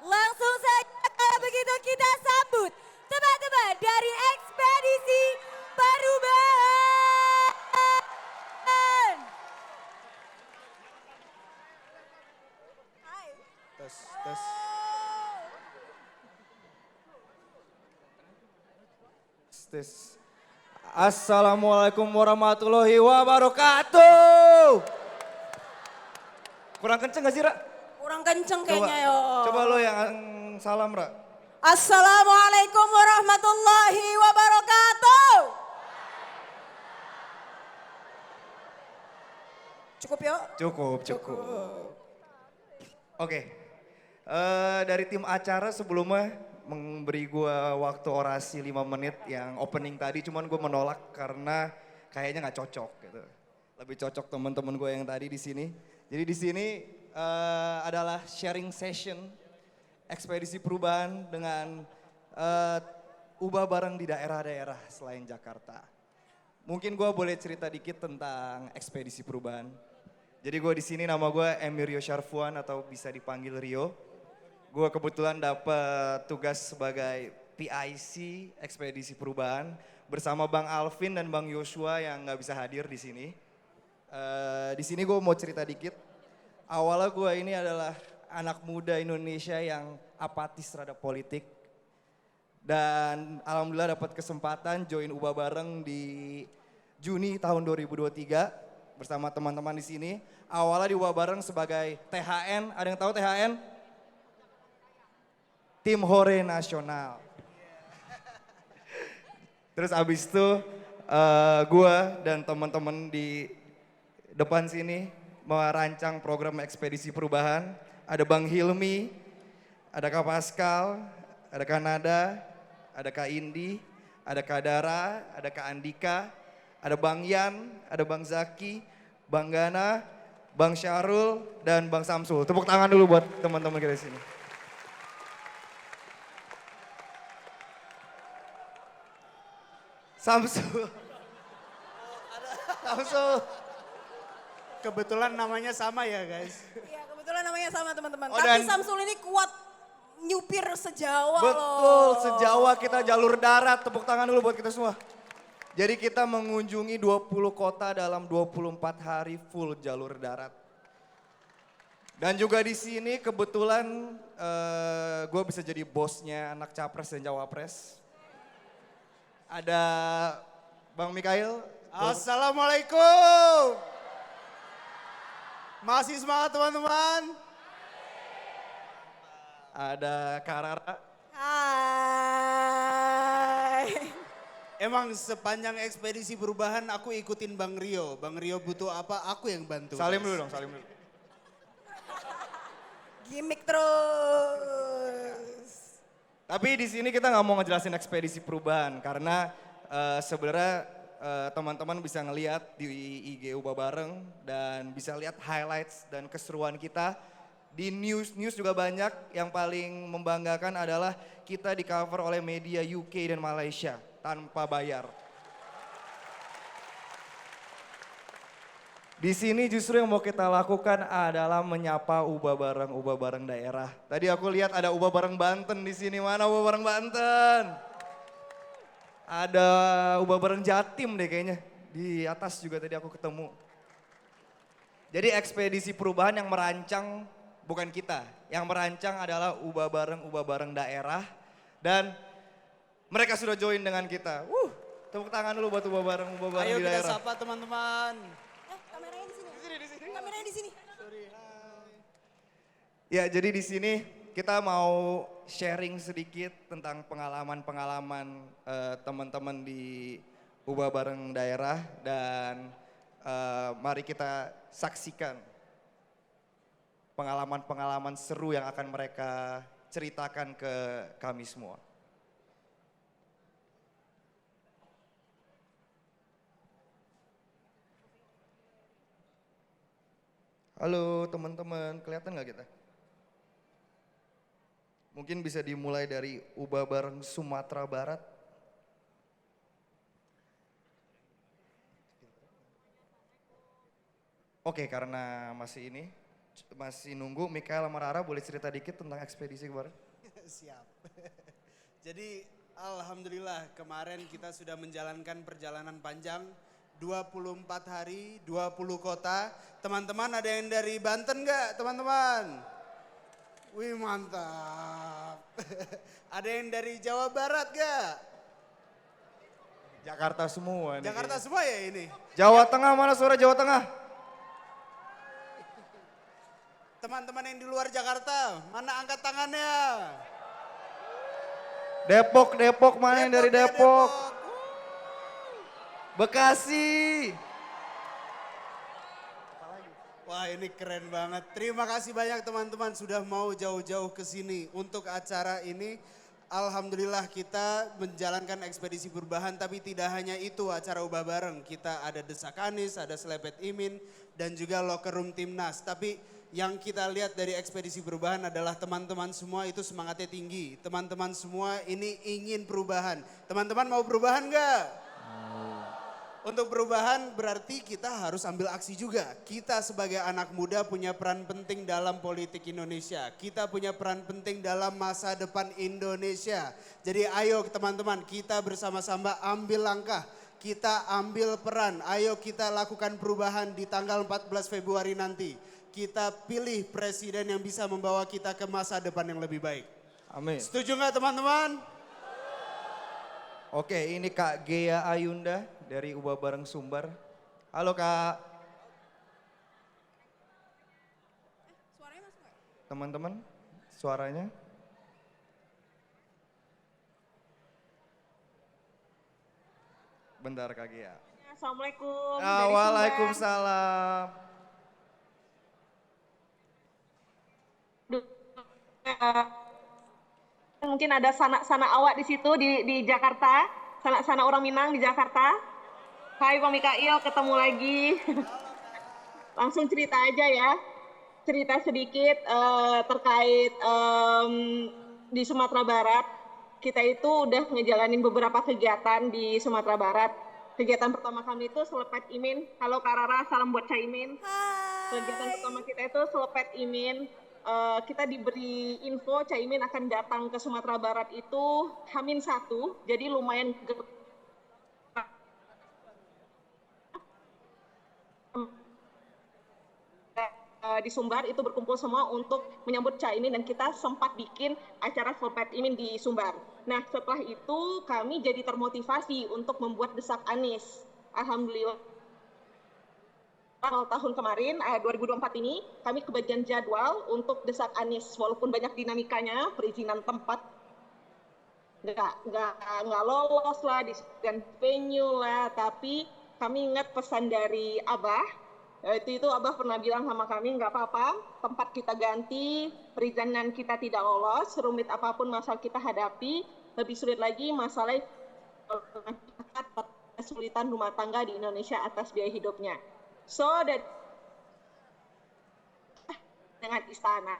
S2: Langsung saja kalau begitu kita sambut teman-teman dari ekspedisi perubahan. Hai.
S6: Tes.
S10: Assalamualaikum warahmatullahi wabarakatuh. Kurang kenceng gak sih, Ra?
S2: Kurang kenceng kayaknya yo.
S10: Coba lo yang salam, Ra.
S2: Assalamualaikum warahmatullahi wabarakatuh. Cukup ya?
S10: Cukup. Oke. Dari tim acara sebelumnya memberi gue waktu orasi 5 menit yang opening tadi, cuman gue menolak karena kayaknya nggak cocok gitu. Lebih cocok teman-teman gue yang tadi di sini. Jadi di sini adalah sharing session ekspedisi perubahan dengan ubah bareng di daerah-daerah selain Jakarta. Mungkin gue boleh cerita dikit tentang ekspedisi perubahan. Jadi gue di sini nama gue Emirio Syarfuan atau bisa dipanggil Rio. Gue kebetulan dapat tugas sebagai PIC ekspedisi perubahan bersama Bang Alvin dan Bang Joshua yang nggak bisa hadir di sini. Di sini gue mau cerita dikit. Awalnya gue ini adalah anak muda Indonesia yang apatis terhadap politik. Dan alhamdulillah dapat kesempatan join Ubah Bareng di Juni tahun 2023 bersama teman-teman di sini. Awalnya di Ubah Bareng sebagai THN, ada yang tahu THN? Tim Hore Nasional. Terus abis itu gue dan teman-teman di depan sini merancang program ekspedisi perubahan. Ada Bang Hilmi, ada Kak Pascal, ada Kak Nada, ada Kak Indi, ada Kak Dara, ada Kak Andika, ada Bang Yan, ada Bang Zaki, Bang Gana, Bang Syarul, dan Bang Samsul. Tepuk tangan dulu buat teman-teman kita di sini. Samsul. Samsul.
S5: Kebetulan namanya sama ya guys.
S11: Iya kebetulan namanya sama teman-teman.
S10: Oh,
S11: Tapi
S10: dan-
S11: Samsul ini kuat nyupir sejawa loh.
S10: Betul, sejawa kita jalur darat. Tepuk tangan dulu buat kita semua. Jadi kita mengunjungi 20 kota dalam 24 hari full jalur darat. Dan juga di sini kebetulan gue bisa jadi bosnya anak capres dan cawapres. Ada Bang Mikail.
S5: Assalamualaikum. Masih semangat teman-teman?
S10: Ada Kak Rara.
S11: Hai.
S5: Emang sepanjang ekspedisi perubahan aku ikutin Bang Rio. Bang Rio butuh apa, aku yang bantu.
S10: Salim
S5: guys.
S10: dulu dong, salim dulu.
S11: Gimik terus.
S10: Tapi di sini kita nggak mau ngejelasin ekspedisi perubahan karena sebenarnya teman-teman bisa ngelihat di IG Ubah Bareng dan bisa lihat highlights dan keseruan kita. Di news juga banyak, yang paling membanggakan adalah kita di cover oleh media UK dan Malaysia tanpa bayar. Di sini justru yang mau kita lakukan adalah menyapa Ubah Bareng daerah. Tadi aku lihat ada Ubah Bareng Banten di sini. Mana Ubah Bareng Banten? Ada Ubah Bareng Jatim deh kayaknya. Di atas juga tadi aku ketemu. Jadi ekspedisi perubahan yang merancang bukan kita. Yang merancang adalah Ubah Bareng daerah. Dan mereka sudah join dengan kita. Tepuk tangan dulu buat Ubah Bareng
S5: Ayo
S10: di
S5: kita
S10: daerah.
S5: sapa teman-teman.
S11: Kameranya di sini. Kameranya di sini.
S10: Ya, jadi di sini kita mau sharing sedikit tentang pengalaman-pengalaman teman-teman di Ubah Bareng daerah dan mari kita saksikan pengalaman-pengalaman seru yang akan mereka ceritakan ke kami semua. Halo teman-teman, kelihatan nggak kita? Mungkin bisa dimulai dari Ubah Bareng Sumatera Barat. Oke, karena masih nunggu, Mikael sama Rara boleh cerita dikit tentang ekspedisi kemarin?
S5: Siap. Jadi alhamdulillah kemarin kita sudah menjalankan perjalanan panjang 24 hari, 20 kota. Teman-teman ada yang dari Banten nggak teman-teman? Wih mantap. Ada yang dari Jawa Barat nggak?
S10: Jakarta semua nih.
S5: Jakarta
S10: kayaknya.
S5: semua ya ini?
S10: Jawa Tengah, mana suara Jawa Tengah?
S5: Teman-teman yang di luar Jakarta, mana angkat tangannya?
S10: Depok, mana yang dari
S5: ya,
S10: Depok? Bekasi.
S5: Wah ini keren banget. Terima kasih banyak teman-teman sudah mau jauh-jauh ke sini untuk acara ini. Alhamdulillah kita menjalankan ekspedisi perubahan, tapi tidak hanya itu acara ubah bareng. Kita ada Desak Anies, ada Selepet Imin, dan juga locker room Timnas. Tapi yang kita lihat dari ekspedisi perubahan adalah teman-teman semua itu semangatnya tinggi. Teman-teman semua ini ingin perubahan. Teman-teman mau perubahan nggak? Untuk perubahan berarti kita harus ambil aksi juga. Kita sebagai anak muda punya peran penting dalam politik Indonesia. Kita punya peran penting dalam masa depan Indonesia. Jadi ayo teman-teman, kita bersama-sama ambil langkah. Kita ambil peran. Ayo kita lakukan perubahan di tanggal 14 Februari nanti. Kita pilih presiden yang bisa membawa kita ke masa depan yang lebih baik.
S10: Amin.
S5: Setuju nggak teman-teman?
S10: Oke, ini Kak Gea Ayunda dari Ubah Bareng Sumbar. Halo Kak.
S11: Suaranya masuk nggak?
S10: Teman-teman, suaranya. Bentar Kak Gea.
S12: Assalamualaikum.
S10: Waalaikumsalam.
S12: Mungkin ada sanak-sanak awak di situ di Jakarta, sanak-sanak orang Minang di Jakarta. Hai Pak Mikail, ketemu lagi. Langsung cerita aja ya, cerita sedikit terkait di Sumatera Barat. Kita itu udah ngejalanin beberapa kegiatan di Sumatera Barat. Kegiatan pertama kami itu Selepet Imin. Halo Kak Rara, salam buat Caimin. Kegiatan pertama kita itu Selepet Imin. Kita diberi info Caimin akan datang ke Sumatera Barat itu H-1, jadi lumayan di Sumbar itu berkumpul semua untuk menyambut Caimin dan kita sempat bikin acara Selepet Imin di Sumbar. Nah setelah itu kami jadi termotivasi untuk membuat Desak Anies. Alhamdulillah. Awal tahun kemarin, 2024 ini, kami kebagian jadwal untuk Desak Anies. Walaupun banyak dinamikanya, perizinan tempat nggak lolos lah, dan venue lah, tapi kami ingat pesan dari Abah, itu Abah pernah bilang sama kami, nggak apa-apa, tempat kita ganti, perizinan kita tidak lolos, rumit apapun masalah kita hadapi, lebih sulit lagi masalah kesulitan rumah tangga di Indonesia atas biaya hidupnya. So that dengan istana.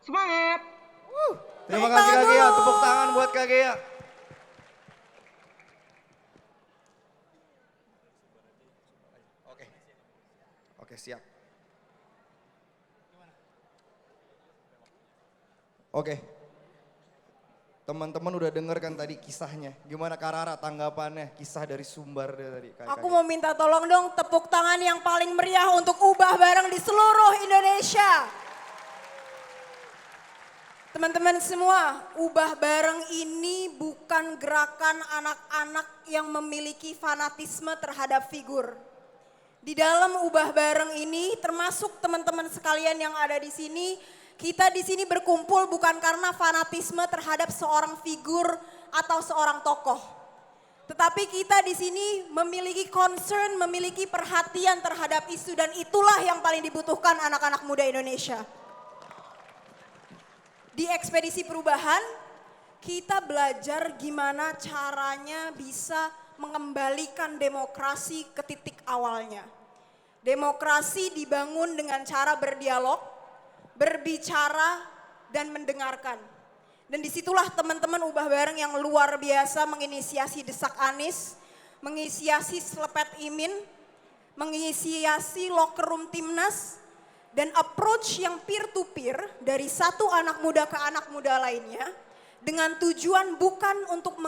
S12: Semangat.
S10: Terima kasih Kak Gea, tepuk tangan buat Kak Gea. Oke, siap. Oke. Teman-teman udah denger kan tadi kisahnya. Gimana Kak Rara tanggapannya kisah dari Sumbar tadi?
S11: Aku mau minta tolong dong tepuk tangan yang paling meriah untuk Ubah Bareng di seluruh Indonesia. Teman-teman semua, Ubah Bareng ini bukan gerakan anak-anak yang memiliki fanatisme terhadap figur. Di dalam Ubah Bareng ini termasuk teman-teman sekalian yang ada di sini, kita di sini berkumpul bukan karena fanatisme terhadap seorang figur atau seorang tokoh. Tetapi kita di sini memiliki concern, memiliki perhatian terhadap isu dan itulah yang paling dibutuhkan anak-anak muda Indonesia. Di ekspedisi perubahan, kita belajar gimana caranya bisa mengembalikan demokrasi ke titik awalnya. Demokrasi dibangun dengan cara berdialog, berbicara, dan mendengarkan. Dan disitulah teman-teman Ubah Bareng yang luar biasa menginisiasi Desak Anies, menginisiasi Selepet Imin, menginisiasi locker room Timnas, dan approach yang peer-to-peer dari satu anak muda ke anak muda lainnya, dengan tujuan bukan untuk